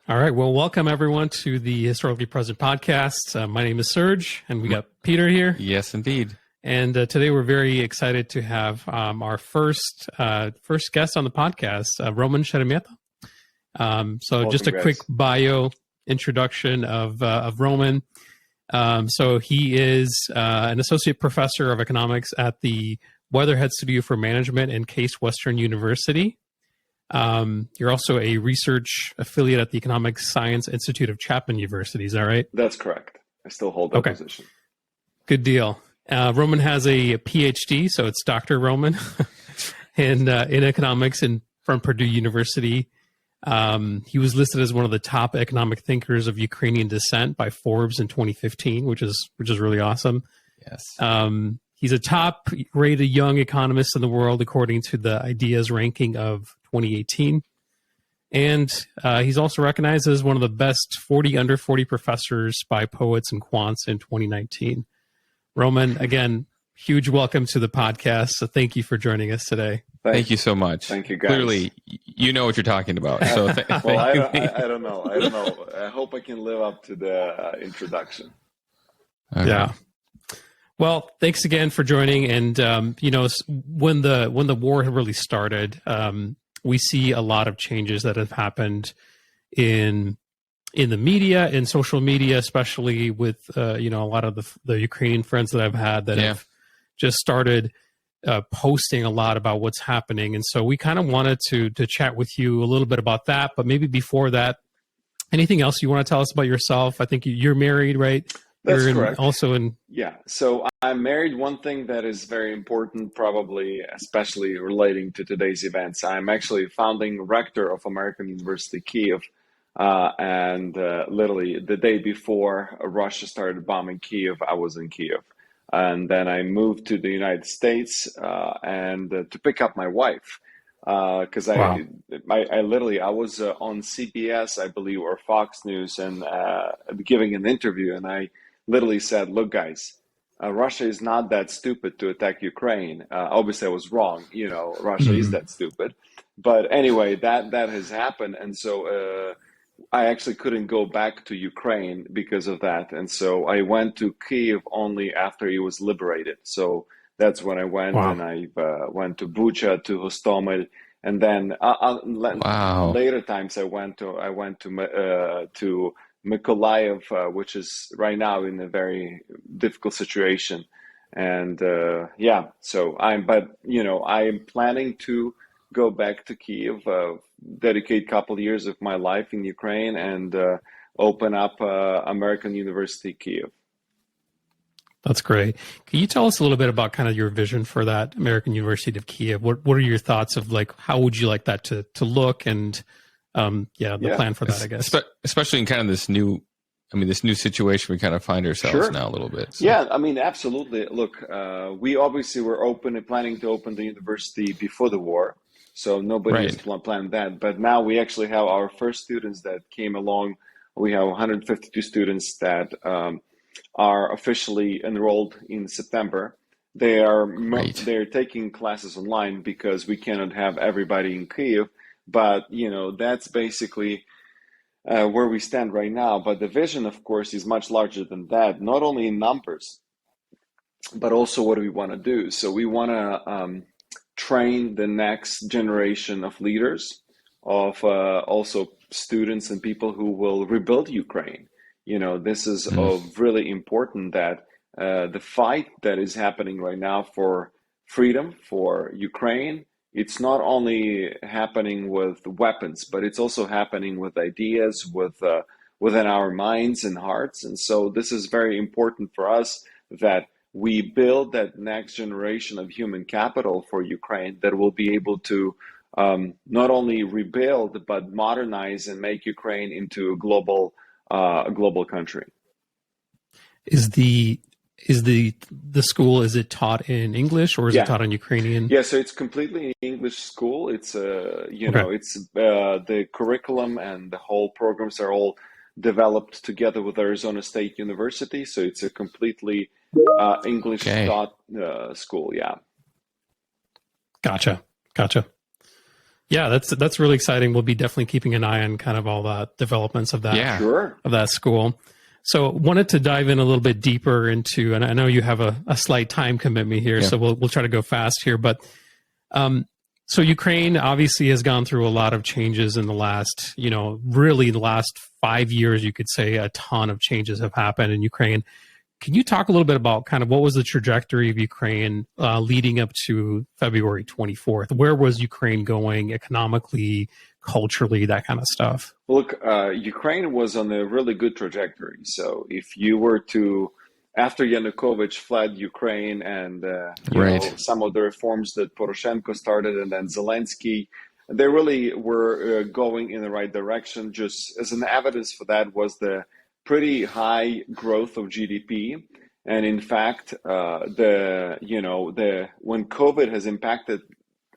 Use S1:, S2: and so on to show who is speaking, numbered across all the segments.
S1: All right. Well, welcome everyone to the Historically Present podcast. My name is Serge, and we got Peter here.
S2: Yes, indeed.
S1: And today we're very excited to have our first guest on the podcast, Roman Sheremeta. So just a quick bio introduction of Roman. So he is an associate professor of economics at the Weatherhead Studio for Management and Case Western University. You're also a research affiliate at the Economic Science Institute of Chapman University. Is that right?
S3: That's correct. I still hold that position. Good
S1: deal. Roman has a PhD, so it's Dr. Roman in economics from Purdue University. He was listed as one of the top economic thinkers of Ukrainian descent by Forbes in 2015, which is really awesome.
S2: Yes.
S1: He's a top-rated young economist in the world, according to the Ideas ranking of 2018. And he's also recognized as one of the best 40 under 40 professors by Poets and Quants in 2019. Roman, again, huge welcome to the podcast. So thank you for joining us today.
S2: Thank you so much.
S3: Thank you, guys.
S2: Clearly, you know what you're talking about. So
S3: well, I don't know. I hope I can live up to the introduction.
S1: Okay. Yeah. Well, thanks again for joining. And when the war had really started, we see a lot of changes that have happened in the media, in social media, especially with a lot of the Ukrainian friends that I've had that have just started posting a lot about what's happening. And so we kind of wanted to chat with you a little bit about that. But maybe before that, anything else you want to tell us about yourself? I think you're married, right?
S3: That's correct.
S1: Yeah.
S3: So I'm married. One thing that is very important, probably, especially relating to today's events, I'm actually founding rector of American University Kyiv. And literally the day before Russia started bombing Kyiv, I was in Kyiv. And then I moved to the United States and to pick up my wife. Because I was on CBS, I believe, or Fox News, and giving an interview, and I literally said, "Look, guys, Russia is not that stupid to attack Ukraine." Obviously, I was wrong. Russia is that stupid, but anyway, that has happened, and so I actually couldn't go back to Ukraine because of that, and so I went to Kyiv only after it was liberated. So that's when I went, and I went to Bucha, to Hostomel, and then later times I went to Mykolaiv, which is right now in a very difficult situation, and so I'm planning to go back to Kyiv, dedicate a couple of years of my life in Ukraine, and open up American University Kyiv.
S1: That's great. Can you tell us a little bit about kind of your vision for that American University of Kyiv? What are your thoughts of how would you like that to look, and the plan for that, I guess.
S2: Especially in kind of this new situation we kind of find ourselves now a little bit. So.
S3: Yeah, absolutely. Look, we obviously were planning to open the university before the war, so nobody has planned that. But now we actually have our first students that came along. We have 152 students that are officially enrolled in September. They're taking classes online because we cannot have everybody in Kyiv. But, that's basically where we stand right now. But the vision, of course, is much larger than that, not only in numbers, but also what do we want to do. So we want to train the next generation of leaders, of also students and people who will rebuild Ukraine. This is really important, that the fight that is happening right now for freedom, for Ukraine, it's not only happening with weapons, but it's also happening with ideas, within our minds and hearts. And so this is very important for us, that we build that next generation of human capital for Ukraine that will be able to not only rebuild, but modernize and make Ukraine into a global country.
S1: Is the school, is it taught in English, or is it taught in Ukrainian?
S3: Yeah, so it's completely an English school. It's it's the curriculum and the whole programs are all developed together with Arizona State University. So it's a completely English taught school. Yeah.
S1: Gotcha. Yeah, that's really exciting. We'll be definitely keeping an eye on kind of all the developments of that
S3: Sure.
S1: of that school. So wanted to dive in a little bit deeper into, and I know you have a slight time commitment here, so we'll try to go fast here. But so Ukraine obviously has gone through a lot of changes in the last, really the last 5 years. You could say a ton of changes have happened in Ukraine. Can you talk a little bit about kind of what was the trajectory of Ukraine leading up to February 24th? Where was Ukraine going economically, culturally, that kind of stuff?
S3: Look, Ukraine was on a really good trajectory. So if you were to, after Yanukovych fled Ukraine and some of the reforms that Poroshenko started and then Zelensky, they really were going in the right direction. Just as an evidence for that was the pretty high growth of GDP. And in fact, when COVID has impacted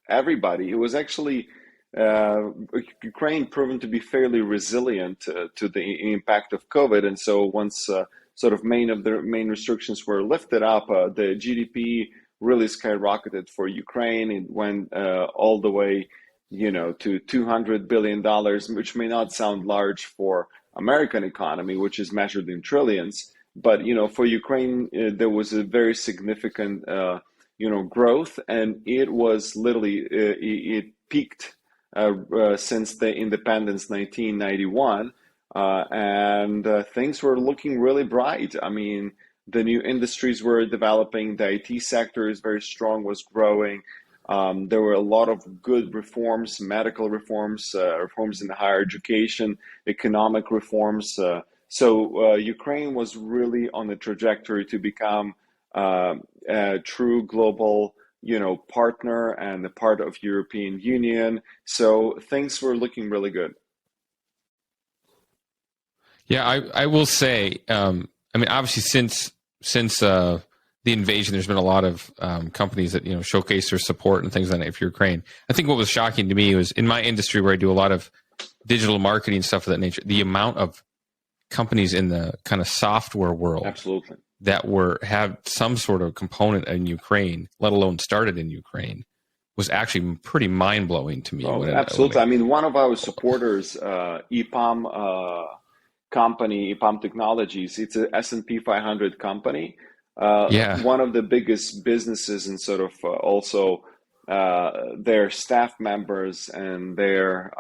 S3: everybody, it was actually Ukraine proven to be fairly resilient to the impact of COVID. And so once sort of main restrictions were lifted up, the GDP really skyrocketed for Ukraine. It went all the way, to $200 billion, which may not sound large for American economy, which is measured in trillions. But, for Ukraine, there was a very significant, growth, and it was literally, it peaked since the independence, 1991, and things were looking really bright. I mean, the new industries were developing, the IT sector is very strong, was growing. There were a lot of good reforms, medical reforms, reforms in higher education, economic reforms. So Ukraine was really on a trajectory to become a true global, partner and a part of European Union. So things were looking really good.
S2: Yeah, I will say, obviously since the invasion, there's been a lot of companies that showcase their support and things like that for Ukraine. I think what was shocking to me was in my industry where I do a lot of digital marketing stuff of that nature, the amount of companies in the kind of software world
S3: Absolutely.
S2: that have some sort of component in Ukraine, let alone started in Ukraine, was actually pretty mind-blowing to me.
S3: Absolutely. I mean, one of our supporters, EPAM company, EPAM Technologies, it's a S&P 500 company. One of the biggest businesses, and sort of also their staff members and their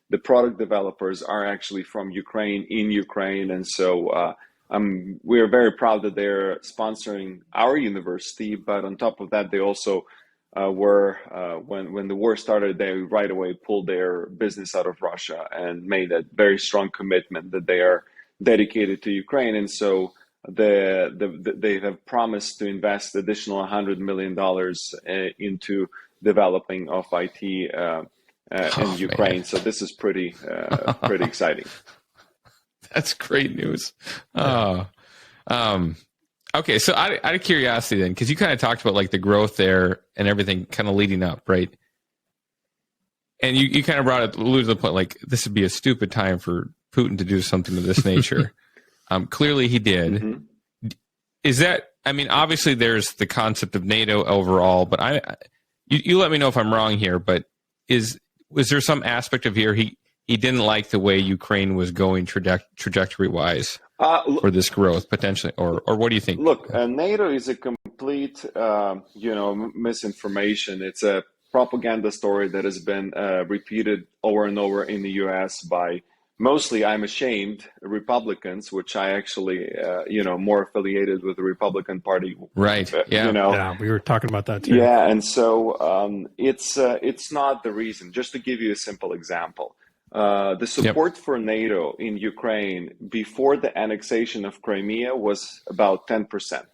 S3: the product developers are actually from Ukraine, in Ukraine. And so we're very proud that they're sponsoring our university. But on top of that, they also were, when the war started, they right away pulled their business out of Russia and made a very strong commitment that they are dedicated to Ukraine. And so they have promised to invest additional $100 million into developing of IT in Ukraine. Man. So this is pretty exciting.
S2: That's great news. Okay, so out of curiosity then, because you kind of talked about like the growth there and everything kind of leading up, right? And you kind of alluded to the point, like this would be a stupid time for Putin to do something of this nature. Clearly he did. Mm-hmm. Is that, obviously there's the concept of NATO overall, but you let me know if I'm wrong here, but was there some aspect of here he didn't like the way Ukraine was going trajectory-wise for this growth potentially, or what do you think?
S3: Look, NATO is a complete, misinformation. It's a propaganda story that has been repeated over and over in the U.S. by mostly, I'm ashamed, Republicans, which I actually, more affiliated with the Republican Party.
S2: Right. Yeah.
S1: Yeah, we were talking about that too.
S3: Yeah, and so it's not the reason. Just to give you a simple example. The support for NATO in Ukraine before the annexation of Crimea was about 10%,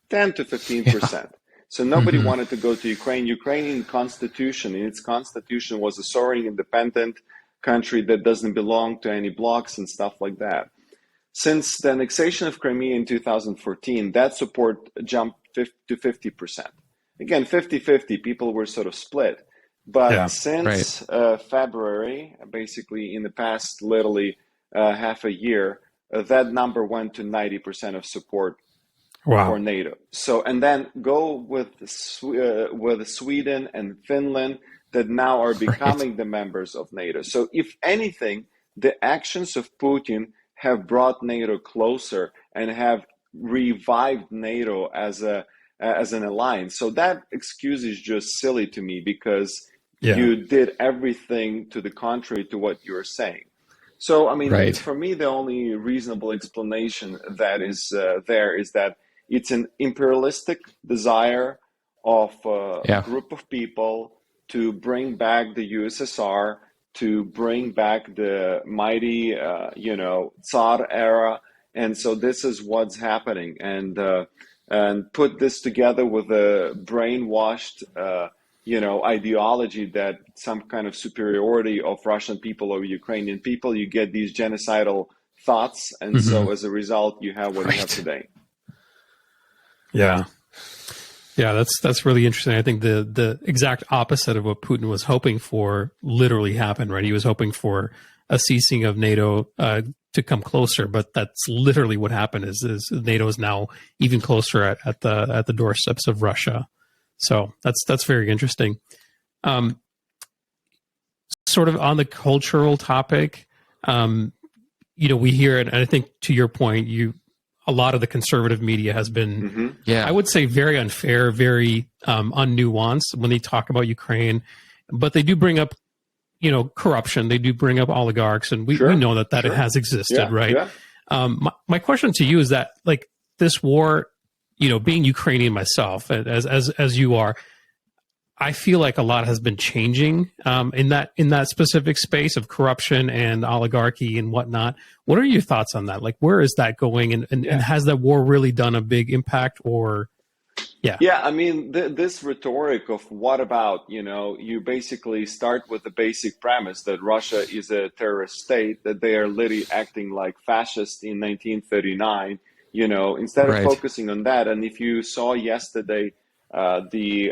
S3: 10 to 15%. Yeah. So nobody wanted to go to Ukraine. Ukrainian constitution, in its constitution, was a sovereign, independent country that doesn't belong to any blocs and stuff like that. Since the annexation of Crimea in 2014, that support jumped to 50%. Again, 50-50, people were sort of split. But since February, basically in the past literally half a year, that number went to 90% of support for NATO. So, and then go with Sweden and Finland, that now are
S2: Right.
S3: becoming the members of NATO. So if anything, the actions of Putin have brought NATO closer and have revived NATO as an alliance. So that excuse is just silly to me, because you did everything to the contrary to what you're saying. So, I mean,
S2: Right.
S3: for me, the only reasonable explanation that is there is that it's an imperialistic desire of a group of people to bring back the USSR, to bring back the mighty, Tsar era. And so this is what's happening. And put this together with a brainwashed, ideology that some kind of superiority of Russian people over Ukrainian people, you get these genocidal thoughts. And so as a result, you have what you have today.
S1: Yeah. Yeah, that's really interesting. I think the exact opposite of what Putin was hoping for literally happened, right? He was hoping for a ceasing of NATO to come closer, but that's literally what happened. Is NATO is now even closer at the doorsteps of Russia. So that's very interesting. Sort of on the cultural topic, we hear it, and I think to your point, a lot of the conservative media has been, I would say, very unfair, very unnuanced when they talk about Ukraine, but they do bring up, corruption. They do bring up oligarchs, and we know that it has existed, right? Yeah. My question to you is that, like, this war, being Ukrainian myself, as you are, I feel like a lot has been changing in that specific space of corruption and oligarchy and whatnot. What are your thoughts on that? Like, where is that going, and has that war really done a big impact? Or
S3: I mean, this rhetoric of what about, you basically start with the basic premise that Russia is a terrorist state, that they are literally acting like fascists in 1939. Instead of focusing on that, and if you saw yesterday, the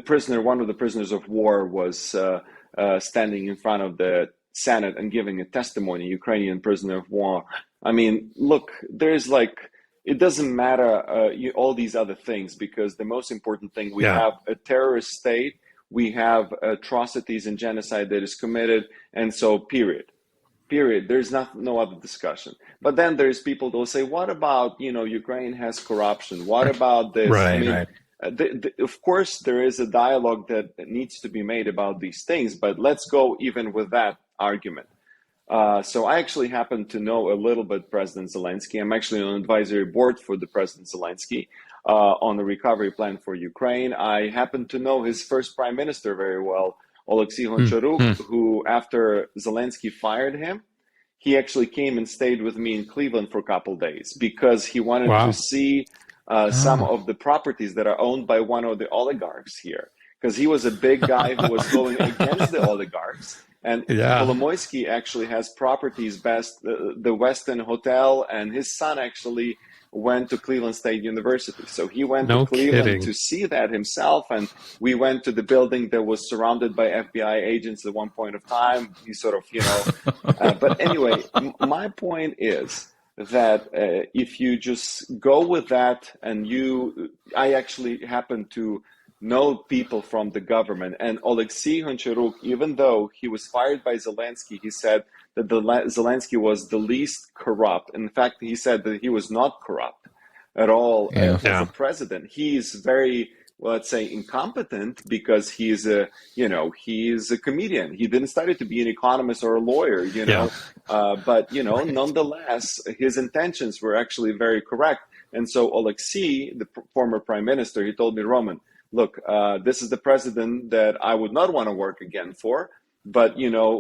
S3: prisoner, one of the prisoners of war, was standing in front of the Senate and giving a testimony, Ukrainian prisoner of war. I mean, look, it doesn't matter all these other things, because the most important thing, we have a terrorist state, we have atrocities and genocide that is committed, and so period. There's no other discussion. But then there's people that will say, what about, Ukraine has corruption? What about this?
S1: Right.
S3: Of course, there is a dialogue that needs to be made about these things, but let's go even with that argument. So I actually happen to know a little bit President Zelensky. I'm actually on an advisory board for the President Zelensky on the recovery plan for Ukraine. I happen to know his first prime minister very well, Oleksiy Honcharuk, who, after Zelensky fired him, he actually came and stayed with me in Cleveland for a couple of days, because he wanted to see some of the properties that are owned by one of the oligarchs here, because he was a big guy who was going against the oligarchs. And Kolomoisky actually has properties, the Westin Hotel, and his son actually went to Cleveland State University. So he went to Cleveland to see that himself, and we went to the building that was surrounded by FBI agents at one point of time. He sort of, but anyway, my point is that if you just go with that, and I actually happen to know people from the government, and Oleksiy Honcharuk, even though he was fired by Zelensky, he said that Zelensky was the least corrupt. In fact, he said that he was not corrupt at all as a president. He is very, let's say, incompetent, because he's a comedian. He didn't study to be an economist or a lawyer, but nonetheless, his intentions were actually very correct. And so Oleksiy, the former prime minister, he told me, Roman, look, this is the president that I would not want to work again for, but,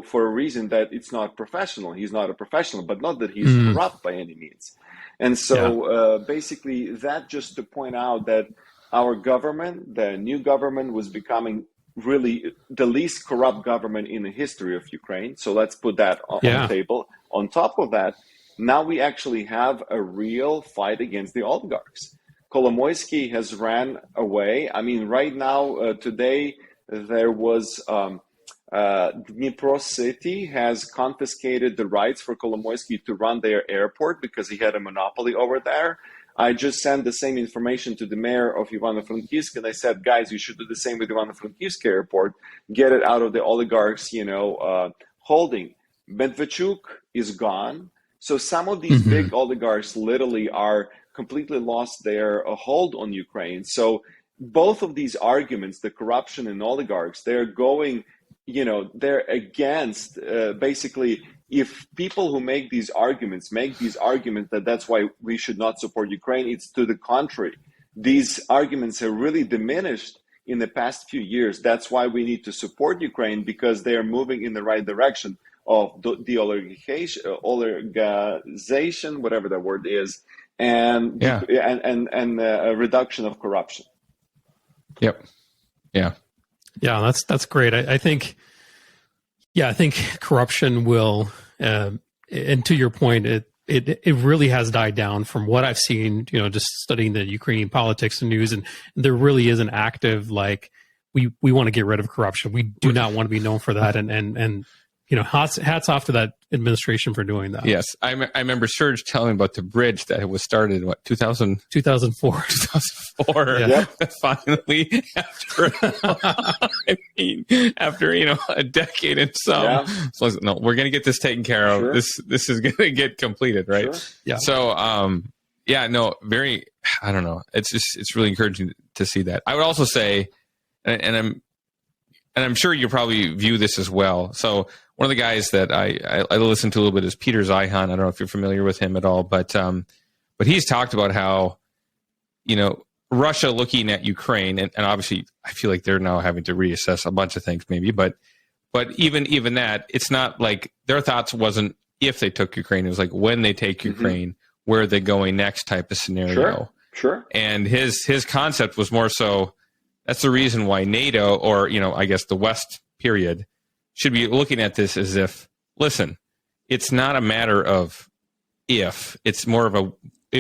S3: for a reason that it's not professional. He's not a professional, but not that he's corrupt by any means. And so basically that just to point out that our government, the new government, was becoming really the least corrupt government in the history of Ukraine. So let's put that on the table. On top of that, now we actually have a real fight against the oligarchs. Kolomoisky has ran away. I mean, right now, today, there was Dnipro City has confiscated the rights for Kolomoisky to run their airport, because he had a monopoly over there. I just sent the same information to the mayor of Ivano-Frankivsk, and I said, guys, you should do the same with Ivano-Frankivsk airport, get it out of the oligarchs, holding. Medvedchuk is gone. So some of these big oligarchs literally are completely lost their hold on Ukraine. So both of these arguments, the corruption and oligarchs, they're going, they're against basically, if people who make these arguments that that's why we should not support Ukraine, it's to the contrary. These arguments have really diminished in the past few years. That's why we need to support Ukraine, because they are moving in the right direction of the oligarchization, whatever that word is, and a reduction of corruption.
S2: Yep. Yeah.
S1: Yeah, that's great. I think corruption will, and to your point, it really has died down from what I've seen. Just studying the Ukrainian politics and news, and there really is an active we want to get rid of corruption. We do not want to be known for that, and hats off to that administration for doing that.
S2: Yes. I remember Serge telling me about the bridge that was started in 2004.
S1: 2004.
S2: Yeah. Finally, after a decade and some. Yeah. So no, we're going to get this taken care of. Sure. This is going to get completed, right?
S3: Sure.
S2: Yeah. So, I don't know. It's really encouraging to see that. I would also say, and I'm sure you probably view this as well. So one of the guys that I listen to a little bit is Peter Zeihan. I don't know if you're familiar with him at all, but he's talked about how, Russia looking at Ukraine, and obviously I feel like they're now having to reassess a bunch of things maybe, but even that, it's not like their thoughts wasn't if they took Ukraine, it was like when they take Ukraine, where are they going next type of scenario.
S3: Sure.
S2: And his concept was more so, that's the reason why NATO, or, I guess the West period, should be looking at this as if, listen, it's not a matter of if, it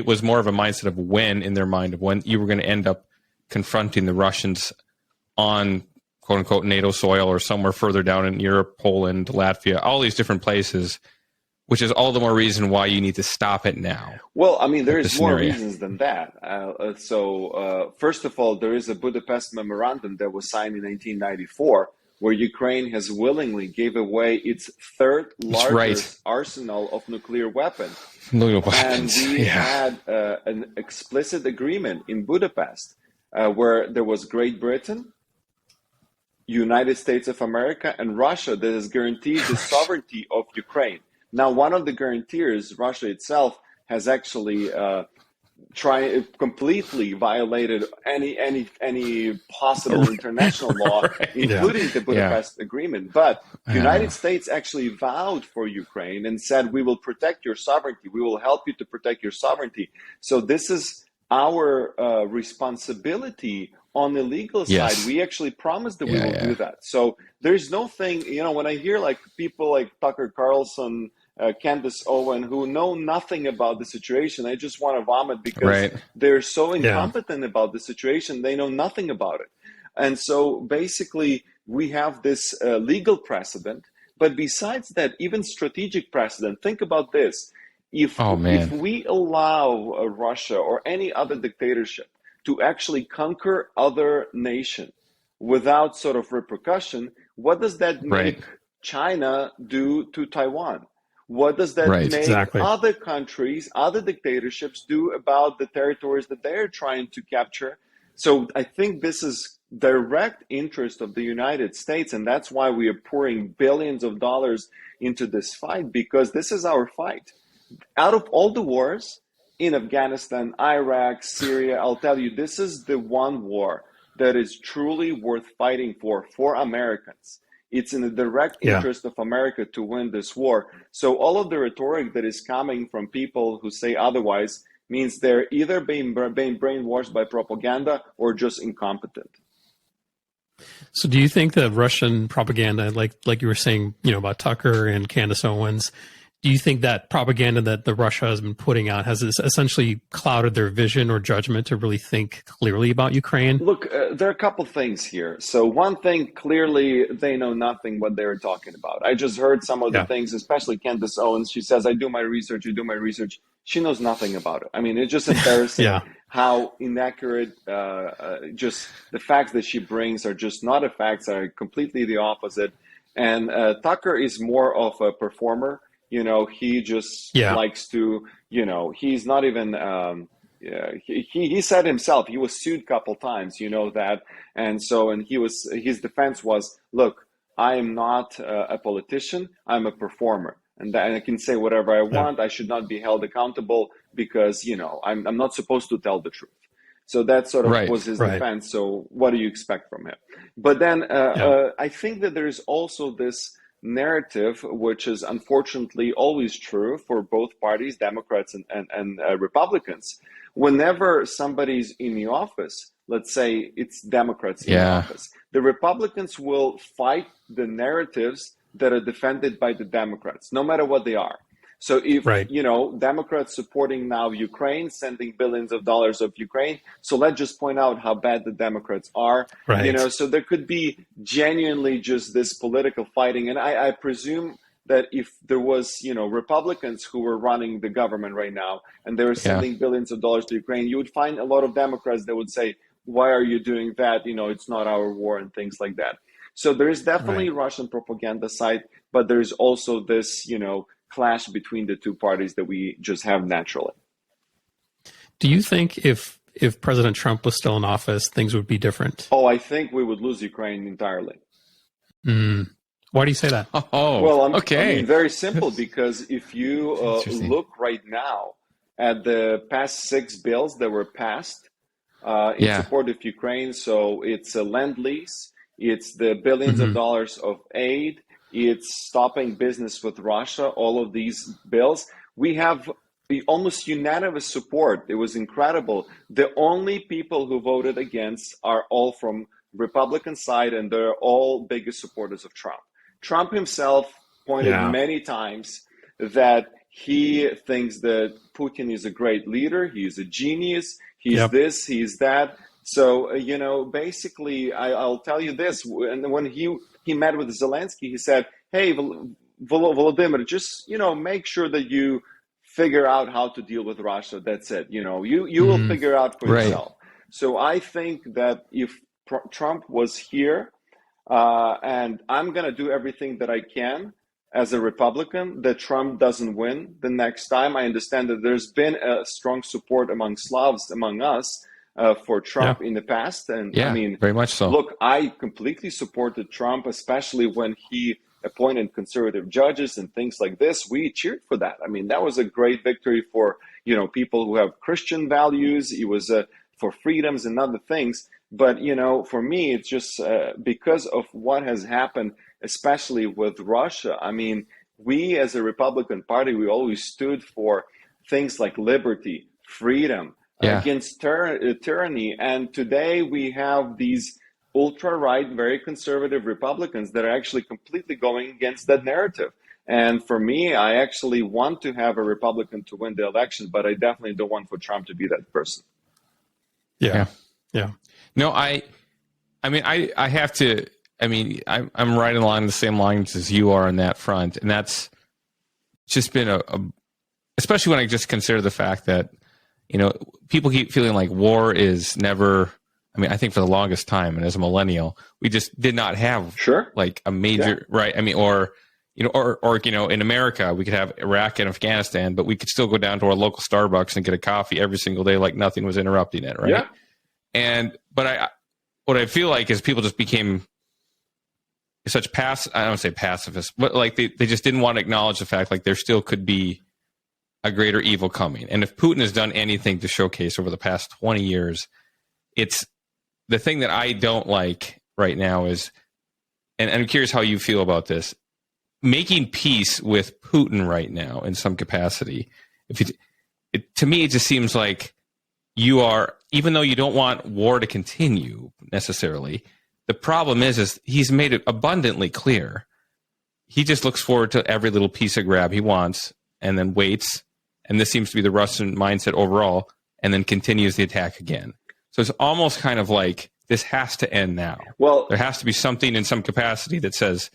S2: was more of a mindset of when, in their mind, of when you were going to end up confronting the Russians on quote unquote NATO soil or somewhere further down in Europe, Poland, Latvia, all these different places, which is all the more reason why you need to stop it now.
S3: Well, I mean, there is more reasons than that. First of all, there is a Budapest memorandum that was signed in 1994, where Ukraine has willingly gave away its third largest arsenal of nuclear weapons. And we had an explicit agreement in Budapest where there was Great Britain, United States of America, and Russia that has guaranteed the sovereignty of Ukraine. Now, one of the guarantors, Russia itself, has actually completely violated any possible international law, including the Budapest Agreement. But the United States actually vowed for Ukraine and said, we will protect your sovereignty. We will help you to protect your sovereignty. So this is our responsibility on the legal side. We actually promised that we will do that. So there's no thing, when I hear people like Tucker Carlson, Candace Owen, who know nothing about the situation, I just want to vomit because they're so incompetent about the situation. They know nothing about it. And so basically we have this legal precedent, but besides that, even strategic precedent. Think about this. If we allow Russia or any other dictatorship to actually conquer other nation without sort of repercussion, what does that make China do to Taiwan? What does that make other countries, other dictatorships do about the territories that they're trying to capture? So I think this is direct interest of the United States, and that's why we are pouring billions of dollars into this fight, because this is our fight. Out of all the wars in Afghanistan, Iraq, Syria, I'll tell you, this is the one war that is truly worth fighting for Americans. It's in the direct interest of America to win this war. So all of the rhetoric that is coming from people who say otherwise means they're either being brainwashed by propaganda or just incompetent.
S1: So do you think that Russian propaganda, like you were saying, about Tucker and Candace Owens, do you think that propaganda that the Russia has been putting out has essentially clouded their vision or judgment to really think clearly about Ukraine?
S3: Look, there are a couple things here. So one thing, clearly, they know nothing what they're talking about. I just heard some of the things, especially Candace Owens. She says, I do my research, you do my research. She knows nothing about it. I mean, it's just embarrassing
S1: Yeah.
S3: how inaccurate, just the facts that she brings are just not the facts, are completely the opposite. And Tucker is more of a performer. He just
S1: Yeah.
S3: likes to, he's not even, he said himself, he was sued a couple times, that. And his defense was, look, I am not a politician, I'm a performer. And I can say whatever I want. I should not be held accountable because, I'm not supposed to tell the truth. So that sort of was his defense. So what do you expect from him? But then I think that there's also this narrative, which is unfortunately always true for both parties, Democrats and Republicans. Whenever somebody's in the office, let's say it's Democrats in the office, the Republicans will fight the narratives that are defended by the Democrats, no matter what they are. So if, Democrats supporting now Ukraine, sending billions of dollars of Ukraine, so let's just point out how bad the Democrats are, so there could be genuinely just this political fighting. And I presume that if there was, Republicans who were running the government right now and they were sending billions of dollars to Ukraine, you would find a lot of Democrats that would say, why are you doing that? It's not our war and things like that. So there is definitely Russian propaganda side, but there's also this, clash between the two parties that we just have naturally.
S1: Do you think if President Trump was still in office, things would be different?
S3: Oh, I think we would lose Ukraine entirely.
S1: Why do you say that?
S3: Very simple, because if you look right now at the past 6 bills that were passed in support of Ukraine, so it's a Lend-Lease, it's the billions of dollars of aid, it's stopping business with Russia, all of these bills. We have almost unanimous support. It was incredible. The only people who voted against are all from Republican side, and they're all biggest supporters of Trump. Trump himself pointed many times that he thinks that Putin is a great leader. He's a genius. He's this, he's that. So, basically, I'll tell you this. And when he met with Zelensky, he said, hey, Volodymyr, just, make sure that you figure out how to deal with Russia. That's it. You will figure out for yourself. So I think that if Trump was here, and I'm going to do everything that I can as a Republican, that Trump doesn't win the next time. I understand that there's been a strong support among Slavs, among us, for Trump in the past. And I mean,
S2: very much so.
S3: Look, I completely supported Trump, especially when he appointed conservative judges and things like this. We cheered for that. I mean, that was a great victory for, people who have Christian values. It was for freedoms and other things. But, for me, it's just because of what has happened, especially with Russia. I mean, we as a Republican Party, we always stood for things like liberty, freedom, against tyranny. And today we have these ultra-right, very conservative Republicans that are actually completely going against that narrative. And for me, I actually want to have a Republican to win the election, but I definitely don't want for Trump to be that person.
S1: Yeah.
S2: No, I have to, I'm right along the same lines as you are on that front. And that's just been especially when I just consider the fact that, people keep feeling like war is never, I think for the longest time, and as a millennial, we just did not have like a major, right? Or in America, we could have Iraq and Afghanistan, but we could still go down to our local Starbucks and get a coffee every single day like nothing was interrupting it, right? Yeah. But what I feel like is people just became such I don't want to say pacifists, but like they just didn't want to acknowledge the fact like there still could be a greater evil coming. And if Putin has done anything to showcase over the past 20 years, it's the thing that I don't like right now is, and I'm curious how you feel about this, making peace with Putin right now in some capacity. To me, it just seems like you are, even though you don't want war to continue necessarily, the problem is he's made it abundantly clear. He just looks forward to every little piece of grab he wants and then waits. And this seems to be the Russian mindset overall, and then continues the attack again. So it's almost kind of like this has to end now. Well, there has to be something in some capacity that says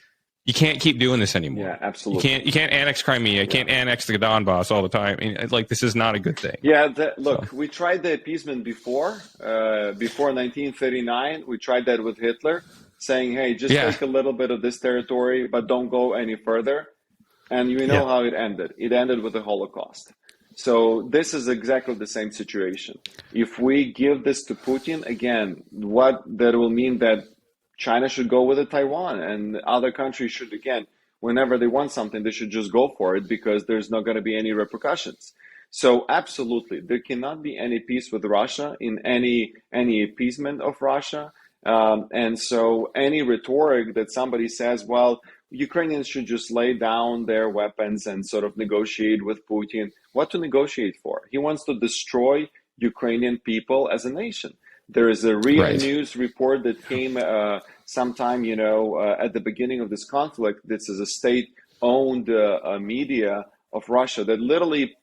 S2: you can't keep doing this anymore.
S3: Yeah, absolutely.
S2: You can't annex Crimea. You can't annex the Donbass all the time. I mean, like, this is not a good thing.
S3: Yeah, look, we tried the appeasement before 1939. We tried that with Hitler, saying, hey, just take a little bit of this territory, but don't go any further. And you know how it ended. It ended with the Holocaust. So this is exactly the same situation. If we give this to Putin, again, what that will mean that China should go with it, Taiwan, and other countries should, again, whenever they want something, they should just go for it because there's not going to be any repercussions. So absolutely, there cannot be any peace with Russia in any appeasement of Russia. And so any rhetoric that somebody says, well, Ukrainians should just lay down their weapons and sort of negotiate with Putin. What to negotiate for? He wants to destroy Ukrainian people as a nation. There is a RIA News report that came sometime, at the beginning of this conflict. This is a state-owned media of Russia that literally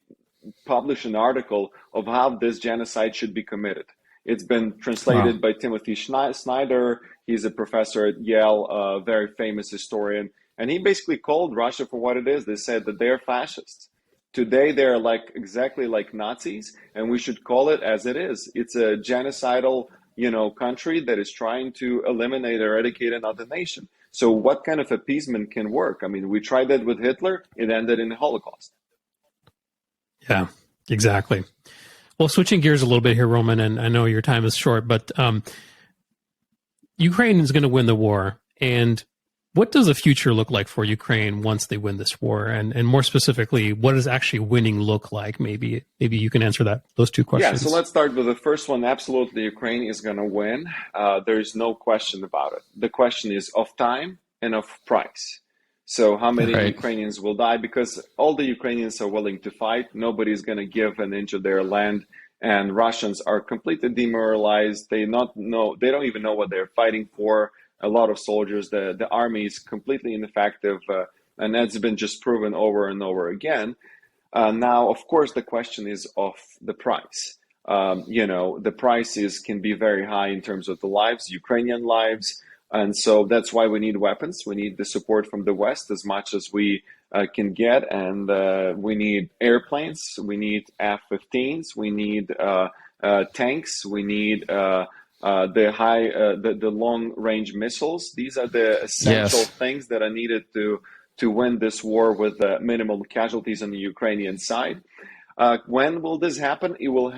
S3: published an article of how this genocide should be committed. It's been translated by Timothy Snyder. He's a professor at Yale, a very famous historian. And he basically called Russia for what it is. They said that they're fascists. Today, they're exactly like Nazis, and we should call it as it is. It's a genocidal, country that is trying to eliminate, eradicate another nation. So what kind of appeasement can work? I mean, we tried that with Hitler. It ended in the Holocaust.
S1: Yeah, exactly. Well, switching gears a little bit here, Roman, and I know your time is short, but Ukraine is going to win the war. And what does the future look like for Ukraine once they win this war? And more specifically, what does actually winning look like? Maybe you can answer those two questions.
S3: Yeah, so let's start with the first one. Absolutely, Ukraine is going to win. There is no question about it. The question is of time and of price. So how many Ukrainians will die? Because all the Ukrainians are willing to fight. Nobody's going to give an inch of their land. And Russians are completely demoralized. They don't even know what they're fighting for. A lot of soldiers, the army is completely ineffective. And that's been just proven over and over again. Now, of course, the question is of the price. The prices can be very high in terms of the lives, Ukrainian lives. And so that's why we need weapons. We need the support from the West as much as we can get. And we need airplanes. We need F-15s. We need tanks. We need the long-range missiles. These are the essential things that are needed to win this war with minimal casualties on the Ukrainian side. When will this happen? It will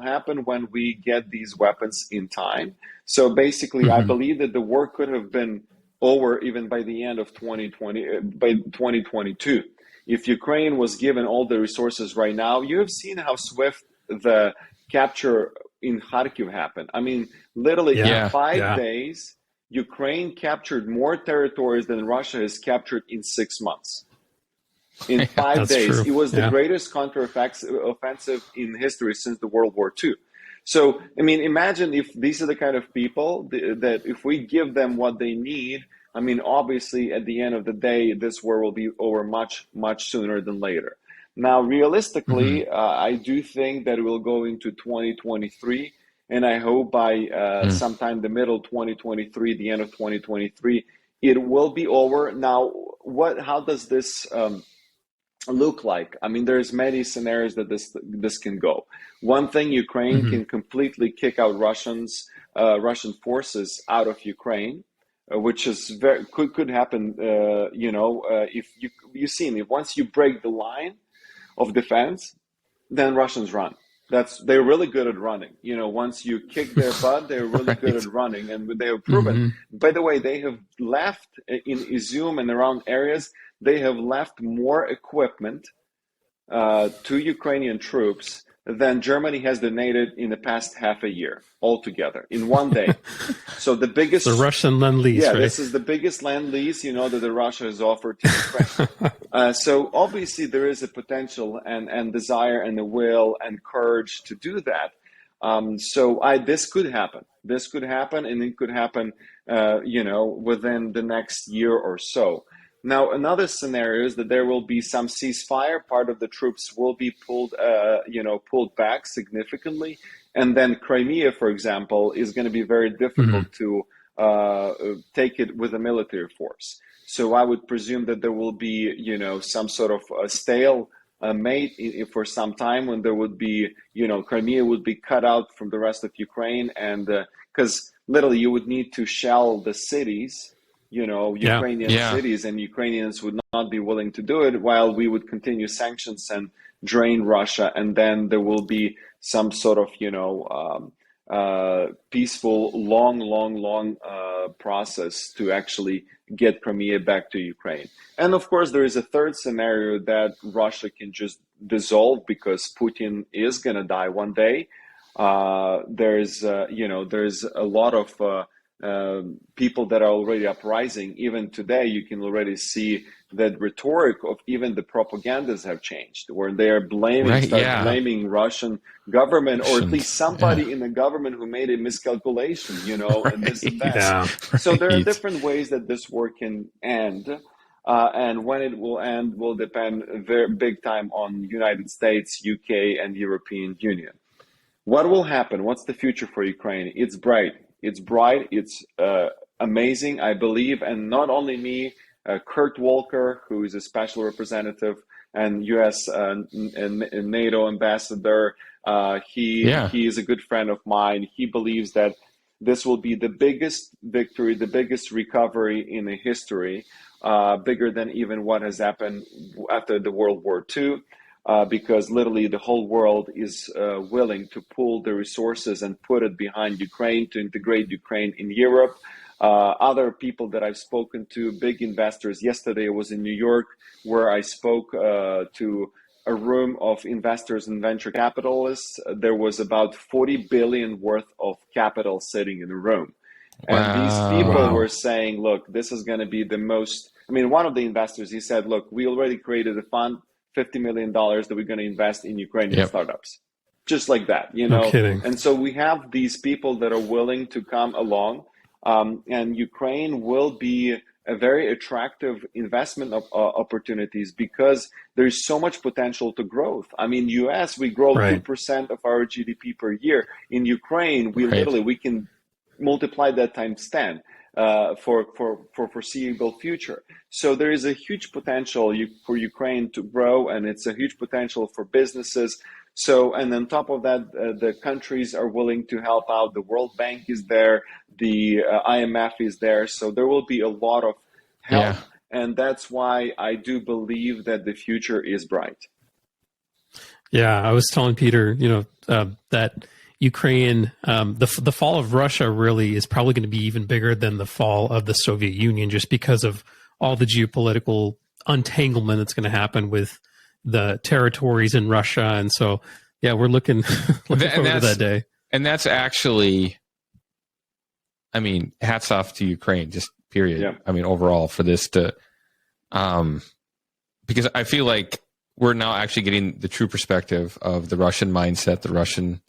S3: happen when we get these weapons in time. So basically, I believe that the war could have been over even by the end of 2022. If Ukraine was given all the resources right now, you have seen how swift the capture in Kharkiv happened. I mean, literally in 5 days, Ukraine captured more territories than Russia has captured in 6 months. In 5 days,
S1: true.
S3: It was the greatest counteroffensive in history since the World War II. So, I mean, imagine if these are the kind of people that if we give them what they need, I mean, obviously, at the end of the day, this war will be over much, much sooner than later. Now, realistically, I do think that it will go into 2023, and I hope by sometime the middle 2023, the end of 2023, it will be over. Now, how does this look like? I mean, there's many scenarios that this can go. One thing, Ukraine can completely kick out Russian forces out of Ukraine, which is could happen. If you've seen it, once you break the line of defense, then Russians run. They're really good at running. Once you kick their butt, they're really good at running, and they have proven. By the way, they have left in Izium and around areas. They have left more equipment to Ukrainian troops than Germany has donated in the past half a year altogether in one day. So the biggest,
S1: the Russian Lend-Lease, right?
S3: This is the biggest Lend-Lease, that the Russia has offered to Ukraine. So obviously there is a potential and desire and the will and courage to do that. This could happen. This could happen, and it could happen, within the next year or so. Now, another scenario is that there will be some ceasefire. Part of the troops will be pulled back significantly. And then Crimea, for example, is going to be very difficult to take it with a military force. So I would presume that there will be, some sort of a stale mate for some time, when there would be, Crimea would be cut out from the rest of Ukraine, and because literally you would need to shell the cities, Ukrainian cities, and Ukrainians would not be willing to do it, while we would continue sanctions and drain Russia, and then there will be some sort of, peaceful, long process to actually get Crimea back to Ukraine. And of course, there is a third scenario that Russia can just dissolve because Putin is going to die one day. There's a lot of people that are already uprising. Even today, you can already see that rhetoric of even the propagandists have changed, where they are blaming Russian government, or at least somebody in the government who made a miscalculation, and this and that. So there are different ways that this war can end. And when it will end will depend very big time on United States, UK, and European Union. What will happen? What's the future for Ukraine? It's bright. It's amazing, I believe. And not only me, Kurt Walker, who is a special representative and U.S. and NATO ambassador, he is a good friend of mine. He believes that this will be the biggest victory, the biggest recovery in the history, bigger than even what has happened after the World War II. Because literally the whole world is willing to pool the resources and put it behind Ukraine, to integrate Ukraine in Europe. Other people that I've spoken to, big investors. Yesterday I was in New York, where I spoke to a room of investors and venture capitalists. There was about 40 billion worth of capital sitting in the room. Wow. And these people were saying, look, this is going to be the most, one of the investors, he said, look, we already created a fund, $50 million that we're going to invest in Ukrainian startups. Just like that,
S1: No kidding.
S3: And so we have these people that are willing to come along, and Ukraine will be a very attractive investment opportunities, because there's so much potential to growth. US, we grow 2% of our GDP per year. In Ukraine, we can multiply that times 10. For foreseeable future. So there is a huge potential for Ukraine to grow, and it's a huge potential for businesses. So, and on top of that, the countries are willing to help out. The World Bank is there, the IMF is there. So there will be a lot of help. And that's why I do believe that the future is bright.
S1: Yeah, I was telling Peter, that Ukraine, the fall of Russia really is probably going to be even bigger than the fall of the Soviet Union, just because of all the geopolitical untanglement that's going to happen with the territories in Russia. And so, we're looking forward to that day.
S2: And that's actually, hats off to Ukraine, just period. Yeah. Overall for this to, because I feel like we're now actually getting the true perspective of the Russian mindset, the Russian,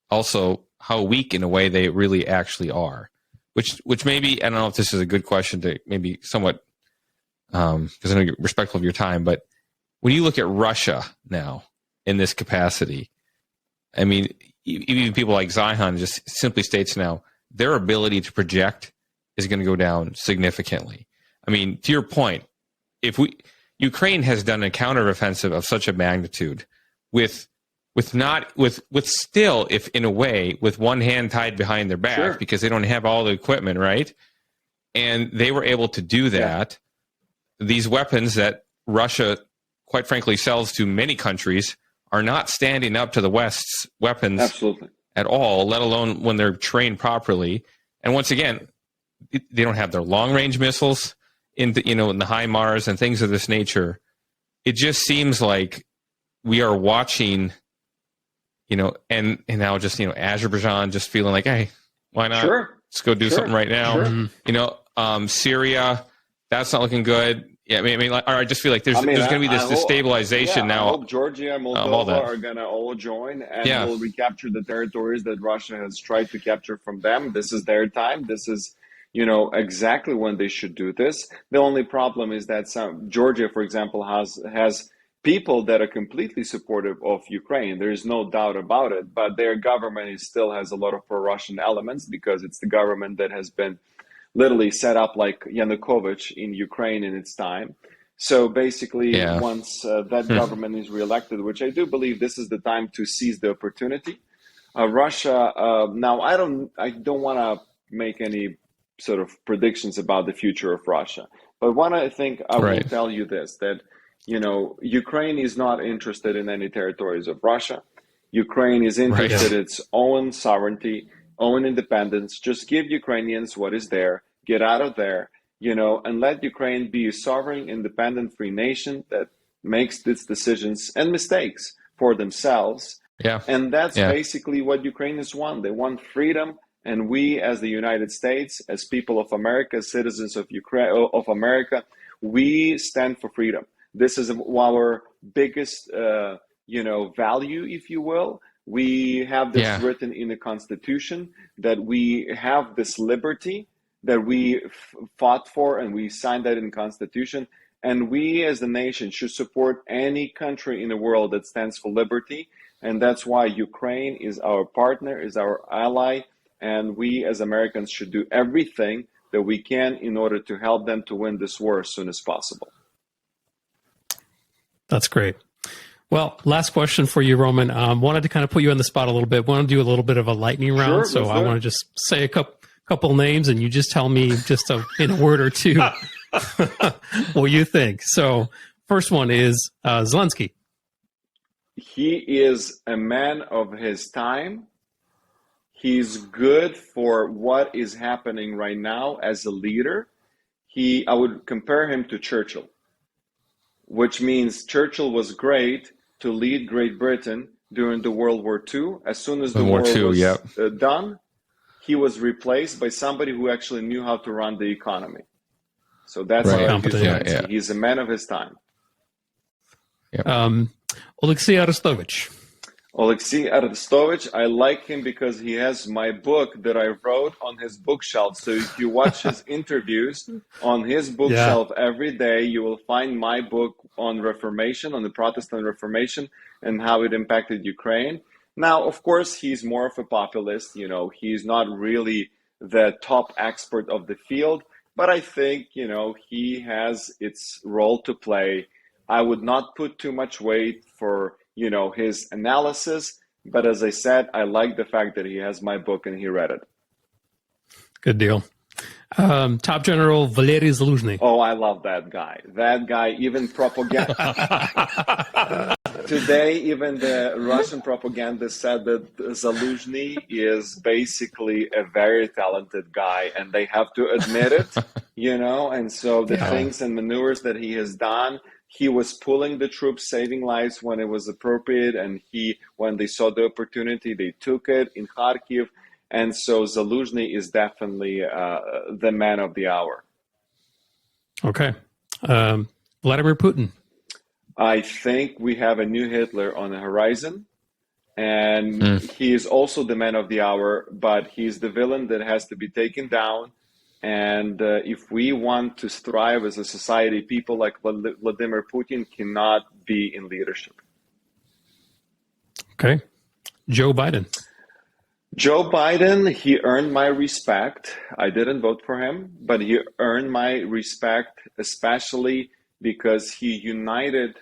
S2: also how weak in a way they really actually are, which maybe, I don't know if this is a good question to maybe somewhat, because I know you're respectful of your time, but when you look at Russia now in this capacity, even people like Zihan just simply states now their ability to project is going to go down significantly. To your point, Ukraine has done a counteroffensive of such a magnitude with still, if in a way, with one hand tied behind their back, because they don't have all the equipment, right? And they were able to do that. Yeah. These weapons that Russia, quite frankly, sells to many countries are not standing up to the West's weapons at all, let alone when they're trained properly. And once again, they don't have their long-range missiles in the HIMARS and things of this nature. It just seems like we are watching. And now just, Azerbaijan just feeling like, hey, why not? Let's go do something right now. Syria, that's not looking good. Yeah, I just feel like there's going to be this destabilization now.
S3: I hope Georgia and Moldova are going to all join and will recapture the territories that Russia has tried to capture from them. This is their time. This is, exactly when they should do this. The only problem is that Georgia, for example, has people that are completely supportive of Ukraine. There is no doubt about it, but their government still has a lot of pro-Russian elements, because it's the government that has been literally set up like Yanukovych in Ukraine in its time. So basically, once that government is reelected, which I do believe this is the time to seize the opportunity. Russia, now I don't want to make any sort of predictions about the future of Russia, but I will tell you this, that, Ukraine is not interested in any territories of Russia. Ukraine is interested in its own sovereignty, own independence. Just give Ukrainians what is there, get out of there, and let Ukraine be a sovereign, independent, free nation that makes its decisions and mistakes for themselves.
S2: Yeah.
S3: And that's basically what Ukrainians want. They want freedom. And we, as the United States, as people of America, citizens of America, we stand for freedom. This is our biggest, value, if you will. We have this written in the Constitution, that we have this liberty that we fought for, and we signed that in the Constitution. And we, as a nation, should support any country in the world that stands for liberty. And that's why Ukraine is our partner, is our ally. And we, as Americans, should do everything that we can in order to help them to win this war as soon as possible.
S1: That's great. Well, last question for you, Roman. Wanted to kind of put you on the spot a little bit. Want to do a little bit of a lightning round. So I want to just say a couple names, and you just tell me just in a word or two what you think. So first one is Zelensky.
S3: He is a man of his time. He's good for what is happening right now as a leader. I would compare him to Churchill, which means Churchill was great to lead Great Britain during the World War II. As soon as the war was done, he was replaced by somebody who actually knew how to run the economy. So that's how I view Zelensky. He's a man of his time.
S1: Alexei Arestovich.
S3: Alexei Arestovich, I like him because he has my book that I wrote on his bookshelf. So if you watch his interviews on his bookshelf every day, you will find my book on Reformation, on the Protestant Reformation, and how it impacted Ukraine. Now, of course, he's more of a populist. He's not really the top expert of the field, but I think, he has its role to play. I would not put too much weight for, his analysis. But as I said, I like the fact that he has my book and he read it.
S1: Good deal. Top General Valery Zaluzhny.
S3: Oh, I love that guy. That guy, even propaganda. Today, even the Russian propaganda said that Zaluzhny is basically a very talented guy, and they have to admit it, and so the things and maneuvers that he has done, he was pulling the troops, saving lives when it was appropriate, and when they saw the opportunity, they took it in Kharkiv, and so Zaluzhny is definitely the man of the hour.
S1: Okay. Vladimir Putin.
S3: I think we have a new Hitler on the horizon, and he is also the man of the hour, but he's the villain that has to be taken down. And if we want to thrive as a society, people like Vladimir Putin cannot be in leadership.
S1: Okay. Joe Biden.
S3: Joe Biden, he earned my respect. I didn't vote for him, but he earned my respect, especially because he united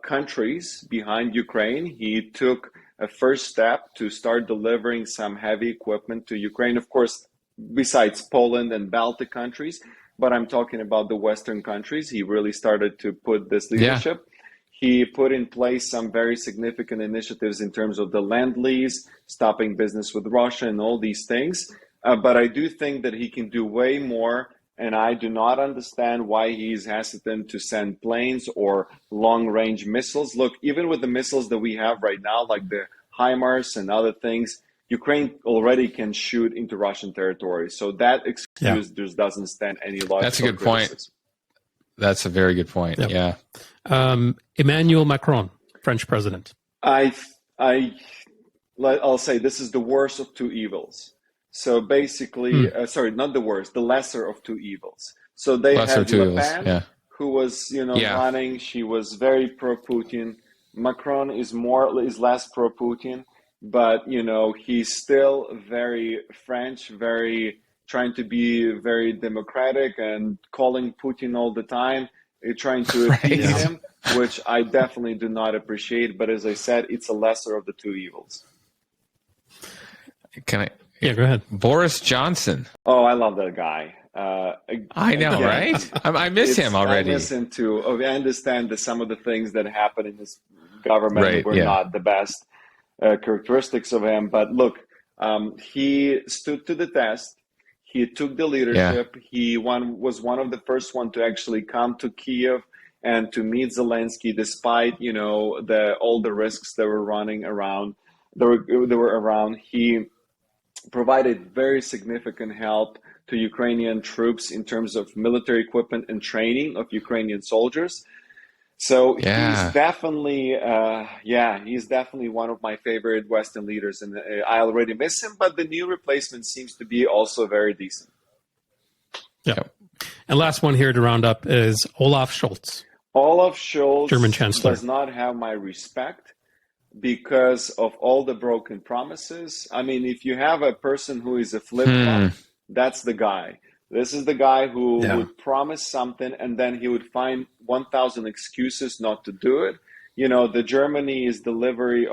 S3: countries behind Ukraine. He took a first step to start delivering some heavy equipment to Ukraine, of course, besides Poland and Baltic countries, but I'm talking about the Western countries. He really started to put this leadership. He put in place some very significant initiatives in terms of the land lease, stopping business with Russia and all these things. But I do think that he can do way more. And I do not understand why he's hesitant to send planes or long-range missiles. Look, even with the missiles that we have right now, like the HIMARS and other things, Ukraine already can shoot into Russian territory. So that excuse just doesn't stand any logical
S2: That's a good
S3: criticism.
S2: point. That's a very good point. Yep. Yeah.
S1: Emmanuel Macron, French president.
S3: I'll say this is the worst of two evils. So basically, sorry, not the worst, the lesser of two evils. So they had Le Pen, who was, running. She was very pro-Putin. Macron is less pro-Putin, but he's still very French, very trying to be very democratic and calling Putin all the time, trying to appease him, which I definitely do not appreciate. But as I said, it's a lesser of the two evils.
S2: Can I?
S1: Yeah, go ahead.
S2: Boris Johnson.
S3: Oh, I love that guy.
S2: I know, right? I miss him already.
S3: I miss him too. I understand that some of the things that happen in this government were not the best characteristics of him. But look, he stood to the test. He took the leadership. He was one of the first one to actually come to Kiev and to meet Zelensky, despite all the risks that were running around. They were around. He provided very significant help to Ukrainian troops in terms of military equipment and training of Ukrainian soldiers. So he's definitely, he's definitely one of my favorite Western leaders, and I already miss him. But the new replacement seems to be also very decent.
S1: Yeah, and last one here to round up is Olaf Scholz.
S3: Olaf Scholz,
S1: German Chancellor,
S3: does not have my respect because of all the broken promises. I mean, if you have a person who is a flip-flop, that's the guy. This is the guy who would promise something and then he would find 1,000 excuses not to do it. The Germany's delivery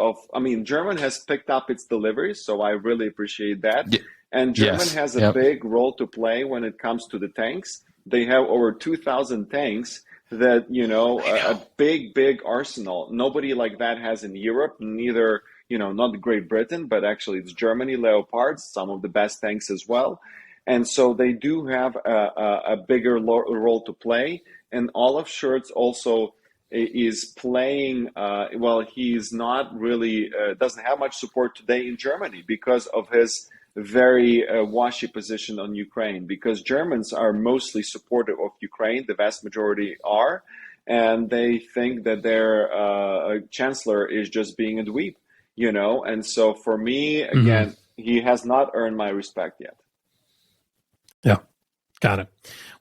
S3: German has picked up its deliveries, so I really appreciate that. And German has a big role to play when it comes to the tanks. They have over 2,000 tanks that, a big arsenal. Nobody like that has in Europe, neither, not Great Britain, but actually it's Germany, Leopards, some of the best tanks as well. And so they do have a bigger role to play. And Olaf Scholz also is playing, he's not really, doesn't have much support today in Germany because of his very washy position on Ukraine, because Germans are mostly supportive of Ukraine, the vast majority are, and they think that their chancellor is just being a dweeb, and so for me, again, he has not earned my respect yet.
S1: Yeah, got it.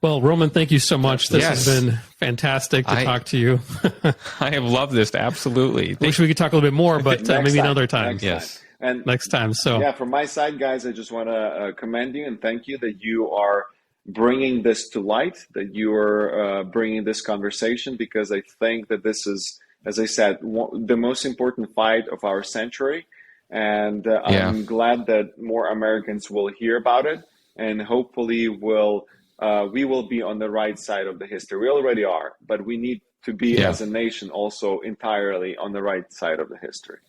S1: Well, Roman, thank you so much. This has been fantastic to talk to you.
S2: I have loved this, absolutely.
S1: I wish we could talk a little bit more, but maybe another time.
S3: Next time. So from my side, guys, I just want to commend you and thank you that you are bringing this to light, that you are bringing this conversation, because I think that this is, as I said, the most important fight of our century. And I'm glad that more Americans will hear about it, and hopefully we will be on the right side of the history. We already are, but we need to be as a nation also entirely on the right side of the history.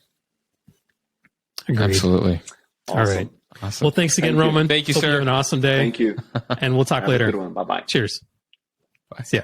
S1: Agreed.
S2: Absolutely.
S1: Awesome. All right. Awesome. Well, thanks again, Roman.
S2: Thank you,
S1: Hope
S2: sir.
S1: You have an awesome day.
S3: Thank you.
S1: And we'll talk later.
S3: Have a good one. Bye-bye.
S1: Cheers.
S2: Bye.
S1: See ya.